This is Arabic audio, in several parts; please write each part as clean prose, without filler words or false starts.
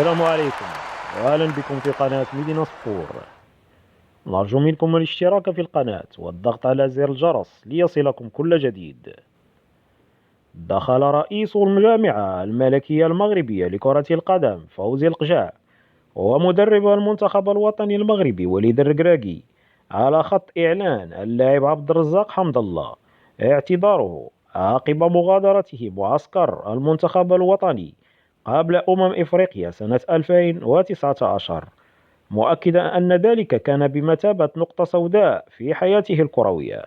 السلام عليكم، وأهلا بكم في قناة مدينة سبور. نرجو منكم الاشتراك في القناة والضغط على زر الجرس ليصلكم كل جديد. دخل رئيس الجامعة الملكية المغربية لكرة القدم فوزي القجع ومدرب المنتخب الوطني المغربي وليد الركراكي على خط إعلان اللاعب عبد الرزاق حمد الله اعتذاره عقب مغادرته معسكر المنتخب الوطني قبل إفريقيا سنة 2019، مؤكدا أن ذلك كان بمثابة نقطة سوداء في حياته الكروية.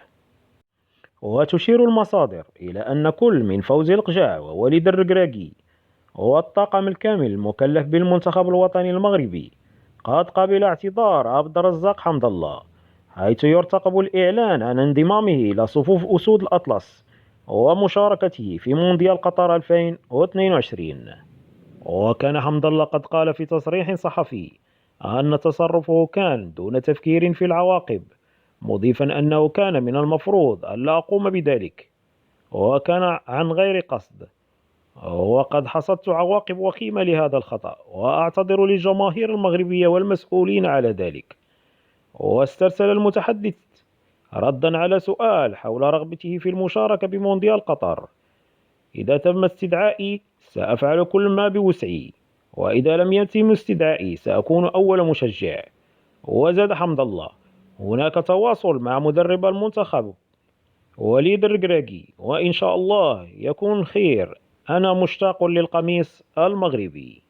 وتشير المصادر إلى أن كل من فوزي القجع ووليد الركراكي والطاقم الكامل المكلف بالمنتخب الوطني المغربي قد قبل اعتذار عبد الرزاق حمد الله، حيث يرتقب الإعلان عن انضمامه إلى صفوف أسود الأطلس ومشاركته في مونديال قطر 2022. وكان حمد الله قد قال في تصريح صحفي أن تصرفه كان دون تفكير في العواقب، مضيفا أنه كان من المفروض ألا أقوم بذلك وكان عن غير قصد، وقد حصدت عواقب وخيمة لهذا الخطأ وأعتذر للجماهير المغربية والمسؤولين على ذلك. واسترسل المتحدث ردا على سؤال حول رغبته في المشاركة بمونديال قطر: إذا تم استدعائي سأفعل كل ما بوسعي، وإذا لم يتم استدعائي سأكون أول مشجع. وزاد حمد الله: هناك تواصل مع مدرب المنتخب وليد الركراكي وإن شاء الله يكون خير، أنا مشتاق للقميص المغربي.